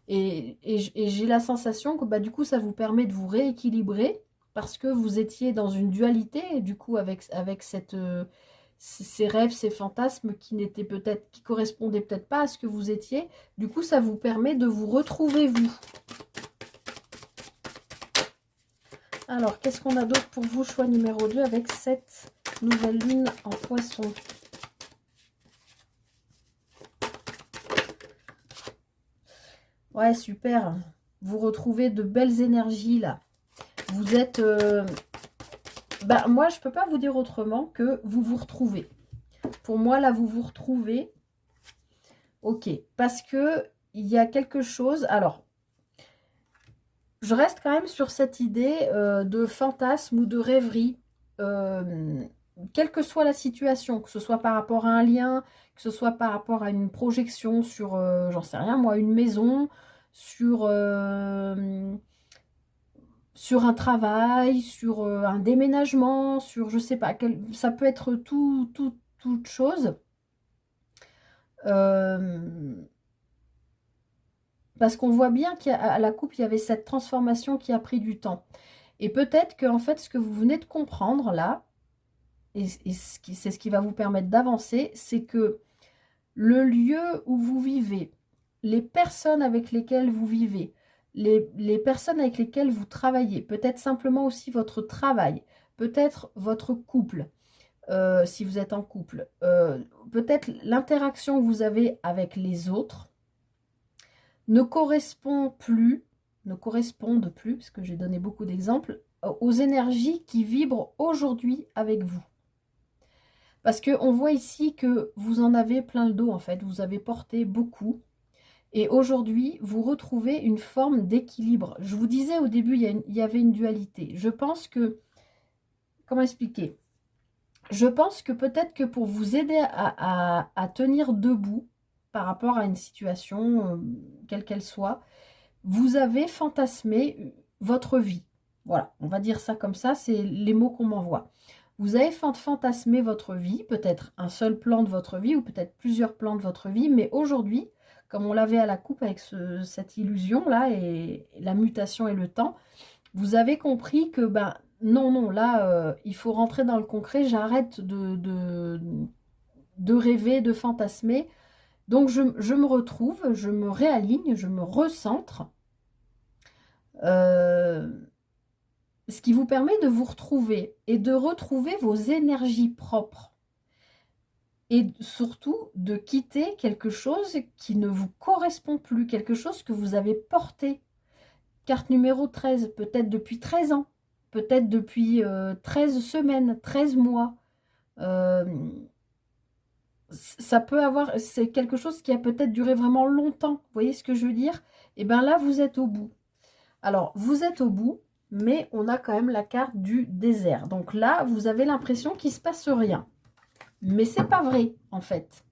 Et j'ai la sensation que du coup, ça vous permet de vous rééquilibrer parce que vous étiez dans une dualité, et du coup, avec ces rêves, ces fantasmes qui correspondaient peut-être pas à ce que vous étiez. Du coup, ça vous permet de vous retrouver vous. Alors, qu'est-ce qu'on a d'autre pour vous, choix numéro 2, avec cette nouvelle lune en Poisson? Ouais, super. Vous retrouvez de belles énergies, là. Vous êtes... moi, je peux pas vous dire autrement que vous vous retrouvez. Pour moi, là, vous vous retrouvez. Ok. Parce que il y a quelque chose... Alors, je reste quand même sur cette idée de fantasme ou de rêverie. Quelle que soit la situation, que ce soit par rapport à un lien, que ce soit par rapport à une projection sur, j'en sais rien moi, une maison, sur un travail, sur un déménagement, sur, je sais pas, ça peut être toute chose. Parce qu'on voit bien qu'à la coupe, il y avait cette transformation qui a pris du temps. Et peut-être que, en fait, ce que vous venez de comprendre là, et c'est ce qui va vous permettre d'avancer, c'est que le lieu où vous vivez, les personnes avec lesquelles vous vivez, les personnes avec lesquelles vous travaillez, peut-être simplement aussi votre travail, peut-être votre couple, si vous êtes en couple, peut-être l'interaction que vous avez avec les autres ne correspondent plus, parce que j'ai donné beaucoup d'exemples, aux énergies qui vibrent aujourd'hui avec vous. Parce qu'on voit ici que vous en avez plein le dos, en fait. Vous avez porté beaucoup. Et aujourd'hui, vous retrouvez une forme d'équilibre. Je vous disais au début, il y avait une dualité. Je pense que... Comment expliquer? Je pense que peut-être que pour vous aider à tenir debout par rapport à une situation, quelle qu'elle soit, vous avez fantasmé votre vie. Voilà, on va dire ça comme ça, c'est les mots qu'on m'envoie. Vous avez fantasmé votre vie, peut-être un seul plan de votre vie ou peut-être plusieurs plans de votre vie, mais aujourd'hui, comme on l'avait à la coupe avec cette illusion-là et la mutation et le temps, vous avez compris que non, là, il faut rentrer dans le concret, j'arrête de rêver, de fantasmer. Donc, je me retrouve, je me réaligne, je me recentre. Ce qui vous permet de vous retrouver et de retrouver vos énergies propres. Et surtout, de quitter quelque chose qui ne vous correspond plus, quelque chose que vous avez porté. Carte numéro 13, peut-être depuis 13 ans, peut-être depuis 13 semaines, 13 mois. Ça peut avoir, c'est quelque chose qui a peut-être duré vraiment longtemps. Vous voyez ce que je veux dire? Et bien là, vous êtes au bout. Alors, vous êtes au bout, mais on a quand même la carte du désert. Donc là, vous avez l'impression qu'il ne se passe rien. Mais c'est pas vrai, en fait.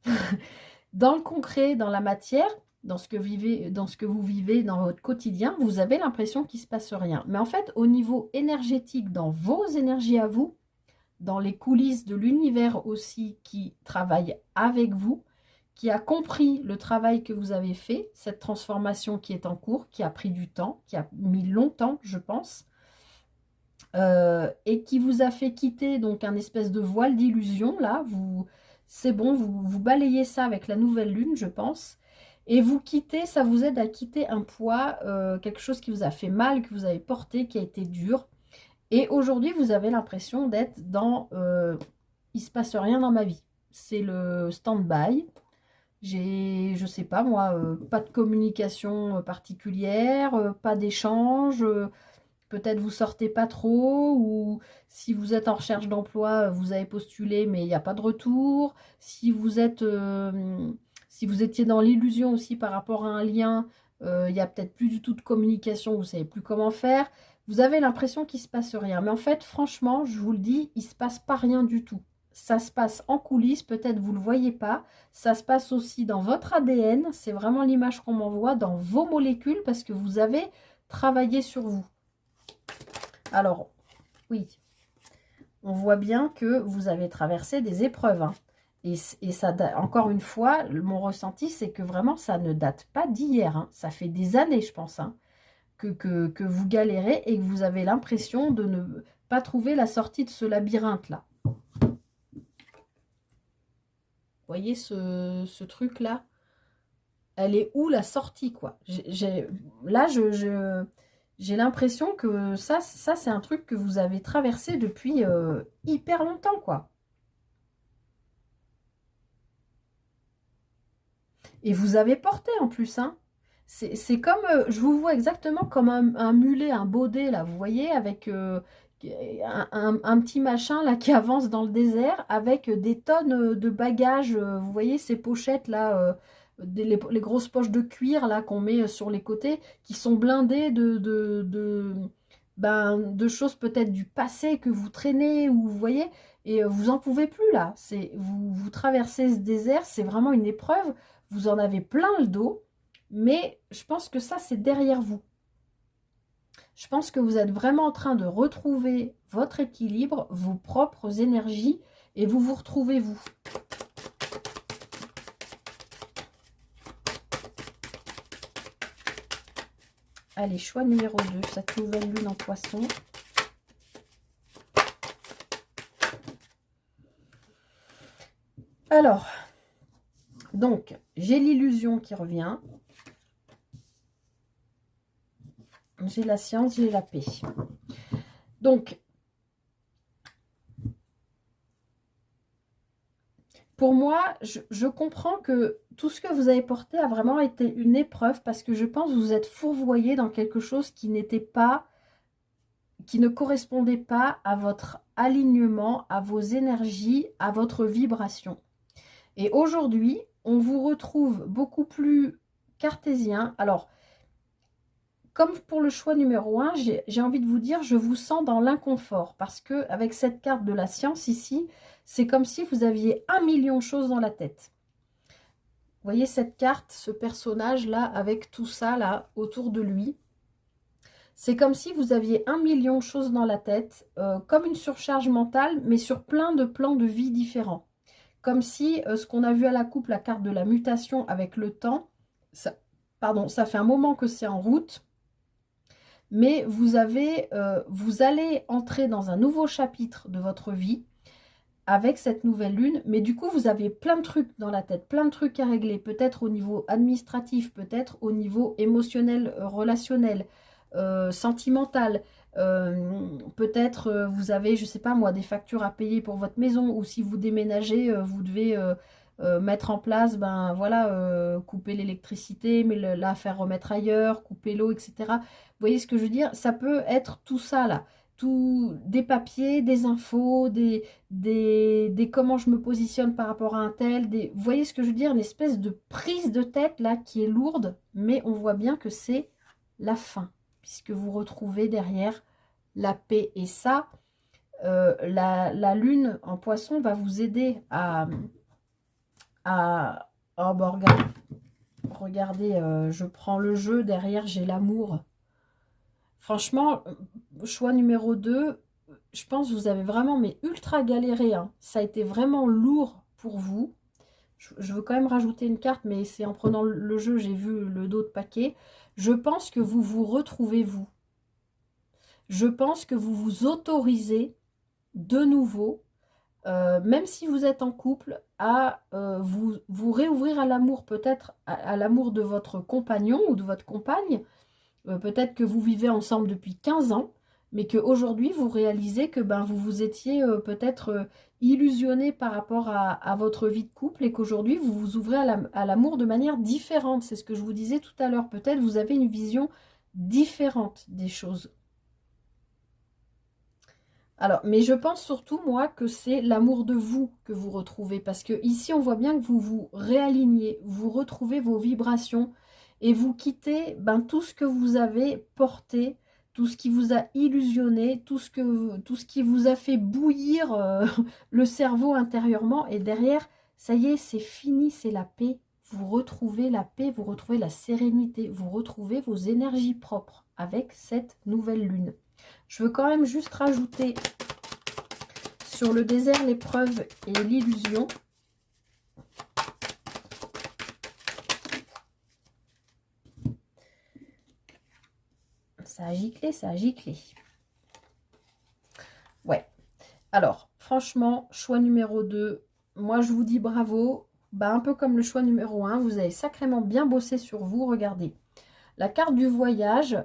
Dans le concret, dans la matière, dans ce que vous vivez dans votre quotidien, vous avez l'impression qu'il ne se passe rien. Mais en fait, au niveau énergétique, dans vos énergies à vous, dans les coulisses de l'univers aussi qui travaille avec vous, qui a compris le travail que vous avez fait, cette transformation qui est en cours, qui a pris du temps, qui a mis longtemps, je pense, et qui vous a fait quitter donc un espèce de voile d'illusion, là, c'est bon, vous balayez ça avec la nouvelle lune, je pense, et vous quittez, ça vous aide à quitter un poids, quelque chose qui vous a fait mal, que vous avez porté, qui a été dur, et aujourd'hui, vous avez l'impression d'être dans il se passe rien dans ma vie. C'est le stand-by. Je sais pas moi, pas de communication particulière, pas d'échange, peut-être vous sortez pas trop, ou si vous êtes en recherche d'emploi, vous avez postulé mais il n'y a pas de retour. Si vous étiez dans l'illusion aussi par rapport à un lien, il n'y a peut-être plus du tout de communication, vous savez plus comment faire. Vous avez l'impression qu'il ne se passe rien. Mais en fait, franchement, je vous le dis, il ne se passe pas rien du tout. Ça se passe en coulisses, peut-être vous ne le voyez pas. Ça se passe aussi dans votre ADN. C'est vraiment l'image qu'on m'envoie dans vos molécules parce que vous avez travaillé sur vous. Alors, oui, on voit bien que vous avez traversé des épreuves. Hein. Et ça, encore une fois, mon ressenti, c'est que vraiment, ça ne date pas d'hier. Hein. Ça fait des années, je pense, hein, que vous galérez et que vous avez l'impression de ne pas trouver la sortie de ce labyrinthe-là. Vous voyez ce truc-là? Elle est où la sortie, quoi? Là, j'ai l'impression que ça c'est un truc que vous avez traversé depuis hyper longtemps, quoi. Et vous avez porté en plus, hein. C'est comme, je vous vois exactement comme un mulet, un baudet, là, vous voyez, avec un petit machin, là, qui avance dans le désert, avec des tonnes de bagages, vous voyez, ces pochettes, là, les grosses poches de cuir, là, qu'on met sur les côtés, qui sont blindées de choses peut-être du passé que vous traînez, ou vous voyez, et vous en pouvez plus, là. Vous traversez ce désert, c'est vraiment une épreuve, vous en avez plein le dos, mais je pense que ça, c'est derrière vous. Je pense que vous êtes vraiment en train de retrouver votre équilibre, vos propres énergies, et vous vous retrouvez vous. Allez, choix numéro 2, cette nouvelle lune en poisson. Alors, donc, j'ai l'illusion qui revient. J'ai la science, j'ai la paix. Donc, pour moi, je comprends que tout ce que vous avez porté a vraiment été une épreuve parce que je pense que vous êtes fourvoyé dans quelque chose qui n'était pas, qui ne correspondait pas à votre alignement, à vos énergies, à votre vibration. Et aujourd'hui, on vous retrouve beaucoup plus cartésien. Alors, comme pour le choix numéro 1, j'ai envie de vous dire, je vous sens dans l'inconfort. Parce que avec cette carte de la science ici, c'est comme si vous aviez 1 million de choses dans la tête. Vous voyez cette carte, ce personnage-là, avec tout ça là autour de lui. C'est comme si vous aviez 1 million de choses dans la tête, comme une surcharge mentale, mais sur plein de plans de vie différents. Comme si ce qu'on a vu à la coupe, la carte de la mutation avec le temps, ça fait un moment que c'est en route. Mais vous allez entrer dans un nouveau chapitre de votre vie avec cette nouvelle lune. Mais du coup, vous avez plein de trucs dans la tête, plein de trucs à régler. Peut-être au niveau administratif, peut-être au niveau émotionnel, relationnel, sentimental. Peut-être vous avez, je sais pas moi, des factures à payer pour votre maison. Ou si vous déménagez, vous devez... mettre en place, ben voilà, couper l'électricité, mais la faire remettre ailleurs, couper l'eau, etc. Vous voyez ce que je veux dire? Ça peut être tout ça là, des papiers, des infos, des comment je me positionne par rapport à un tel, vous voyez ce que je veux dire? Une espèce de prise de tête là qui est lourde, mais on voit bien que c'est la fin, puisque vous retrouvez derrière la paix. Et ça, la lune en poisson va vous aider oh, bah, regardez, je prends le jeu, derrière j'ai l'amour. Franchement, choix numéro 2, je pense que vous avez vraiment, mais ultra galéré, hein. Ça a été vraiment lourd pour vous. Je veux quand même rajouter une carte, mais c'est en prenant le jeu, j'ai vu le dos de paquet. Je pense que vous vous retrouvez, vous. Je pense que vous vous autorisez de nouveau, même si vous êtes en couple, à vous réouvrir à l'amour, peut-être à l'amour de votre compagnon ou de votre compagne. Peut-être que vous vivez ensemble depuis 15 ans, mais qu'aujourd'hui, vous réalisez que ben, vous vous étiez peut-être illusionné par rapport à votre vie de couple et qu'aujourd'hui, vous vous ouvrez à l'amour de manière différente. C'est ce que je vous disais tout à l'heure. Peut-être vous avez une vision différente des choses. Alors, mais je pense surtout, moi, que c'est l'amour de vous que vous retrouvez. Parce que ici, on voit bien que vous vous réalignez, vous retrouvez vos vibrations et vous quittez ben, tout ce que vous avez porté, tout ce qui vous a illusionné, tout ce qui vous a fait bouillir le cerveau intérieurement. Et derrière, ça y est, c'est fini, c'est la paix. Vous retrouvez la paix, vous retrouvez la sérénité, vous retrouvez vos énergies propres avec cette nouvelle lune. Je veux quand même juste rajouter sur le désert, l'épreuve et l'illusion. Ça a giclé, ça a giclé. Ouais. Alors, franchement, choix numéro 2, moi je vous dis bravo. Bah, un peu comme le choix numéro 1, vous avez sacrément bien bossé sur vous, regardez. La carte du voyage,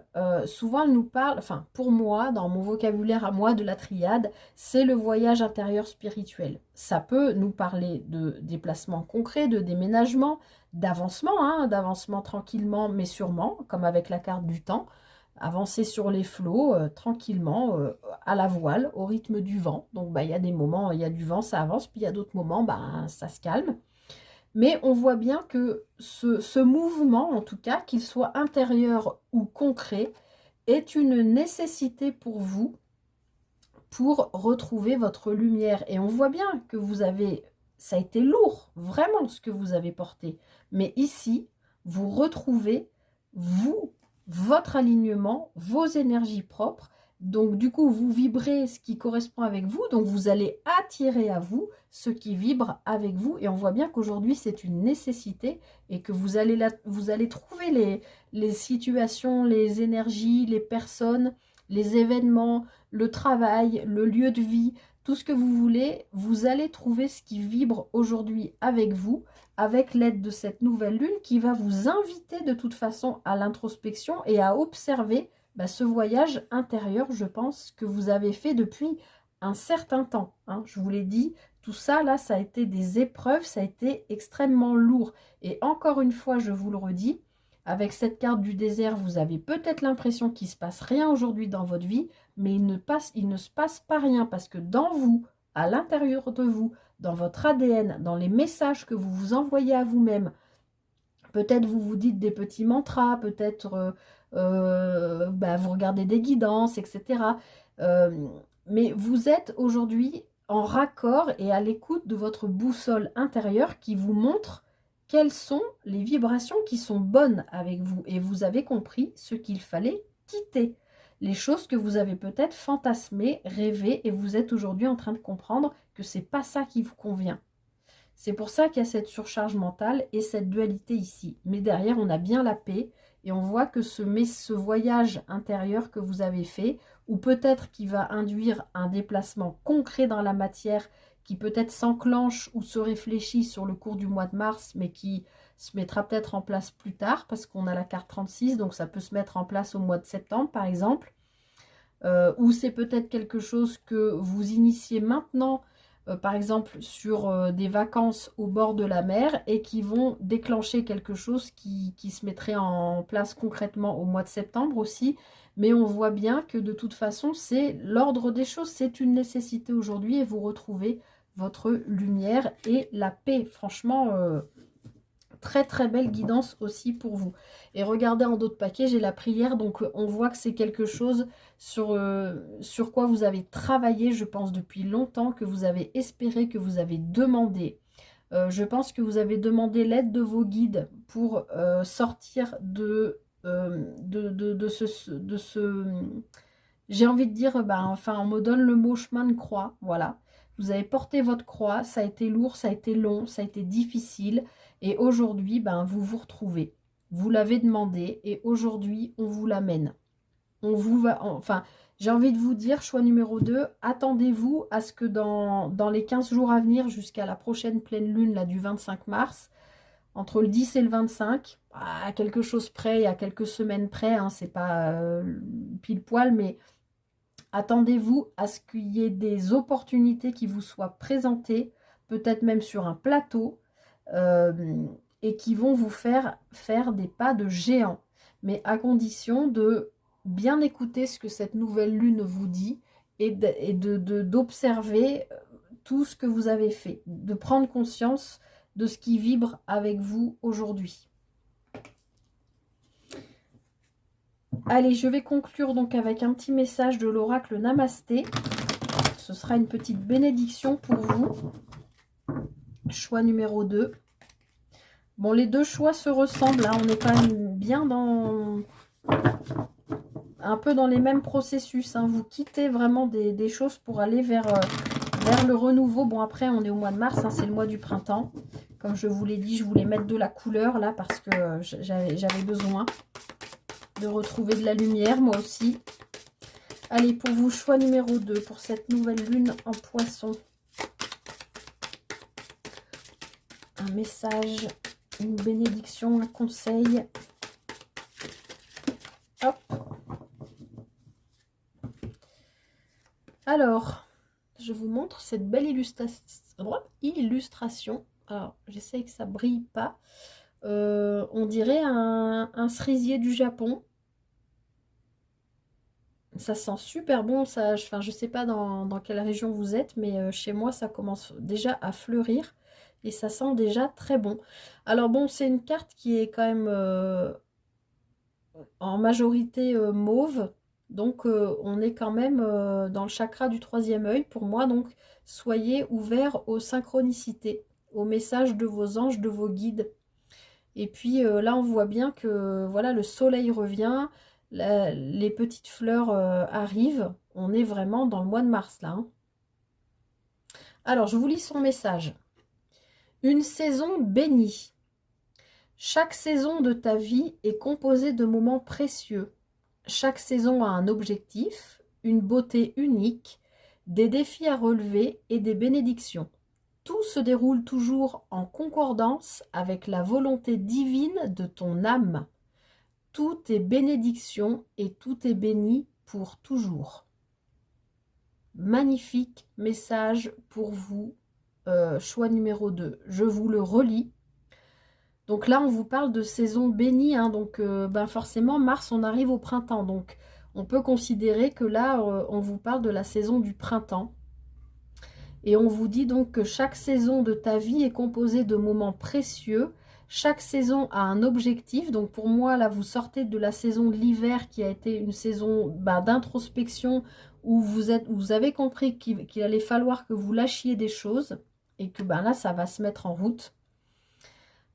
souvent elle nous parle, enfin pour moi, dans mon vocabulaire à moi de la triade, c'est le voyage intérieur spirituel. Ça peut nous parler de déplacements concrets, de déménagement, d'avancement, hein, d'avancement tranquillement mais sûrement, comme avec la carte du temps, avancer sur les flots tranquillement, à la voile, au rythme du vent. Donc bah, il y a des moments, il y a du vent, ça avance, puis il y a d'autres moments, bah, ça se calme. Mais on voit bien que ce mouvement, en tout cas, qu'il soit intérieur ou concret, est une nécessité pour vous pour retrouver votre lumière. Et on voit bien que vous avez, ça a été lourd, vraiment ce que vous avez porté. Mais ici, vous retrouvez, vous, votre alignement, vos énergies propres. Donc, du coup, vous vibrez ce qui correspond avec vous. Donc, vous allez attirer à vous ce qui vibre avec vous. Et on voit bien qu'aujourd'hui, c'est une nécessité et que vous allez trouver les situations, les énergies, les personnes, les événements, le travail, le lieu de vie, tout ce que vous voulez. Vous allez trouver ce qui vibre aujourd'hui avec vous, avec l'aide de cette nouvelle lune qui va vous inviter de toute façon à l'introspection et à observer ce voyage intérieur, je pense, que vous avez fait depuis un certain temps. Hein. Je vous l'ai dit, tout ça, là, ça a été des épreuves, ça a été extrêmement lourd. Et encore une fois, je vous le redis, avec cette carte du désert, vous avez peut-être l'impression qu'il ne se passe rien aujourd'hui dans votre vie, mais il ne se passe pas rien parce que dans vous, à l'intérieur de vous, dans votre ADN, dans les messages que vous vous envoyez à vous-même, peut-être vous vous dites des petits mantras, peut-être vous regardez des guidances, etc. Mais vous êtes aujourd'hui en raccord et à l'écoute de votre boussole intérieure qui vous montre quelles sont les vibrations qui sont bonnes avec vous. Et vous avez compris ce qu'il fallait quitter. Les choses que vous avez peut-être fantasmées, rêvées, et vous êtes aujourd'hui en train de comprendre que c'est pas ça qui vous convient. C'est pour ça qu'il y a cette surcharge mentale et cette dualité ici. Mais derrière, on a bien la paix et on voit que ce voyage intérieur que vous avez fait, ou peut-être qui va induire un déplacement concret dans la matière, qui peut-être s'enclenche ou se réfléchit sur le cours du mois de mars, mais qui se mettra peut-être en place plus tard, parce qu'on a la carte 36, donc ça peut se mettre en place au mois de septembre, par exemple. Ou c'est peut-être quelque chose que vous initiez maintenant, par exemple sur des vacances au bord de la mer et qui vont déclencher quelque chose qui se mettrait en place concrètement au mois de septembre aussi. Mais on voit bien que de toute façon, c'est l'ordre des choses, c'est une nécessité aujourd'hui et vous retrouvez votre lumière et la paix. Franchement, Très très belle guidance aussi pour vous. Et regardez en dos de paquet, j'ai la prière, donc on voit que c'est quelque chose sur quoi vous avez travaillé, je pense, depuis longtemps, que vous avez espéré, que vous avez demandé. Je pense que vous avez demandé l'aide de vos guides pour sortir de ce j'ai envie de dire, enfin, on me donne le mot chemin de croix, voilà. Vous avez porté votre croix, ça a été lourd, ça a été long, ça a été difficile. Et aujourd'hui, vous vous retrouvez. Vous l'avez demandé et aujourd'hui, on vous l'amène. On vous va, enfin, j'ai envie de vous dire, choix numéro 2, attendez-vous à ce que dans les 15 jours à venir, jusqu'à la prochaine pleine lune, là, du 25 mars, entre le 10 et le 25, à quelque chose près, à quelques semaines près, hein, c'est pas pile poil, mais attendez-vous à ce qu'il y ait des opportunités qui vous soient présentées, peut-être même sur un plateau, et qui vont vous faire des pas de géant. Mais à condition de bien écouter ce que cette nouvelle lune vous dit et d'observer tout ce que vous avez fait, de prendre conscience de ce qui vibre avec vous aujourd'hui. Allez, je vais conclure donc avec un petit message de l'oracle Namasté. Ce sera une petite bénédiction pour vous. Choix numéro 2. Bon, les deux choix se ressemblent, hein. On est quand même bien un peu dans les mêmes processus, hein. Vous quittez vraiment des choses pour aller vers le renouveau. Bon, après, on est au mois de mars, hein, c'est le mois du printemps. Comme je vous l'ai dit, je voulais mettre de la couleur là parce que j'avais besoin de retrouver de la lumière, moi aussi. Allez, pour vous, choix numéro 2, pour cette nouvelle lune en poisson. Un message, une bénédiction, un conseil. Hop. Alors, je vous montre cette belle illustration. Alors, j'essaye que ça brille pas. On dirait un cerisier du Japon. Ça sent super bon. Ça, enfin, je sais pas dans quelle région vous êtes, mais chez moi, ça commence déjà à fleurir. Et ça sent déjà très bon. Alors bon, c'est une carte qui est quand même en majorité mauve. Donc on est quand même dans le chakra du troisième œil pour moi. Donc soyez ouverts aux synchronicités, aux messages de vos anges, de vos guides. Et puis là on voit bien que voilà, le soleil revient, les petites fleurs arrivent. On est vraiment dans le mois de mars là, hein. Alors je vous lis son message. Une saison bénie. Chaque saison de ta vie est composée de moments précieux. Chaque saison a un objectif, une beauté unique, des défis à relever et des bénédictions. Tout se déroule toujours en concordance avec la volonté divine de ton âme. Tout est bénédiction et tout est béni pour toujours. Magnifique message pour vous, choix numéro 2. Je vous le relis. Donc là, on vous parle de saison bénie, hein, donc forcément, mars, on arrive au printemps. Donc, on peut considérer que là, on vous parle de la saison du printemps. Et on vous dit donc que chaque saison de ta vie est composée de moments précieux. Chaque saison a un objectif. Donc pour moi, là, vous sortez de la saison de l'hiver qui a été une saison d'introspection où vous avez compris qu'il allait falloir que vous lâchiez des choses et que là, ça va se mettre en route.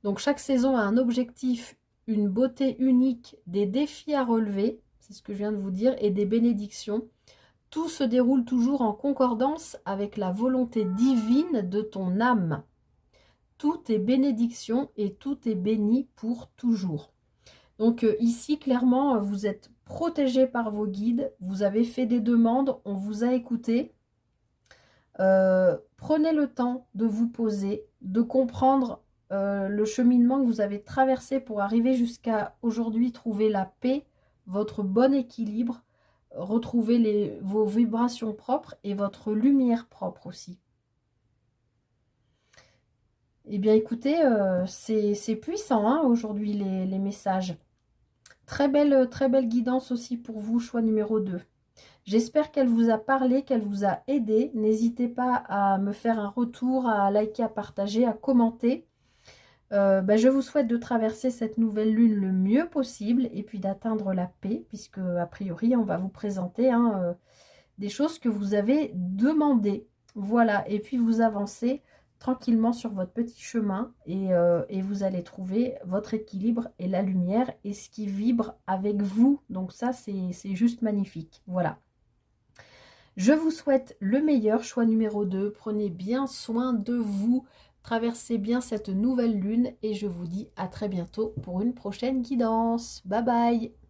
Donc chaque saison a un objectif, une beauté unique, des défis à relever, c'est ce que je viens de vous dire, et des bénédictions. Tout se déroule toujours en concordance avec la volonté divine de ton âme. Tout est bénédiction et tout est béni pour toujours. Donc ici, clairement, vous êtes protégé par vos guides, vous avez fait des demandes, on vous a écouté. Prenez le temps de vous poser, de comprendre le cheminement que vous avez traversé pour arriver jusqu'à aujourd'hui, trouver la paix, votre bon équilibre, retrouver vos vibrations propres et votre lumière propre aussi. Eh bien écoutez, c'est puissant hein, aujourd'hui les messages. Très belle guidance aussi pour vous, choix numéro 2. J'espère qu'elle vous a parlé, qu'elle vous a aidé. N'hésitez pas à me faire un retour, à liker, à partager, à commenter. Je vous souhaite de traverser cette nouvelle lune le mieux possible et puis d'atteindre la paix, puisque a priori, on va vous présenter des choses que vous avez demandées. Voilà, et puis vous avancez tranquillement sur votre petit chemin et vous allez trouver votre équilibre et la lumière et ce qui vibre avec vous. Donc ça, c'est juste magnifique. Voilà. Je vous souhaite le meilleur, choix numéro 2. Prenez bien soin de vous. Traversez bien cette nouvelle lune et je vous dis à très bientôt pour une prochaine guidance. Bye bye!